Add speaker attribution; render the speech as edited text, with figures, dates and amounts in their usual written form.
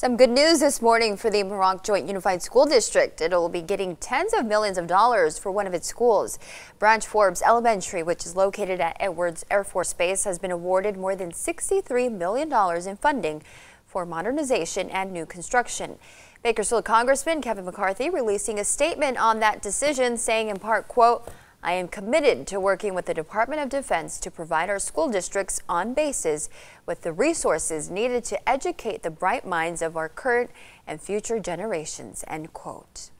Speaker 1: Some good news this morning for the Muroc Joint Unified School District. It'll be getting tens of millions of dollars for one of its schools. Branch Forbes Elementary, which is located at Edwards Air Force Base, has been awarded more than $63 million in funding for modernization and new construction. Bakersfield Congressman Kevin McCarthy releasing a statement on that decision, saying in part, quote, "I am committed to working with the Department of Defense to provide our school districts on bases with the resources needed to educate the bright minds of our current and future generations," end quote.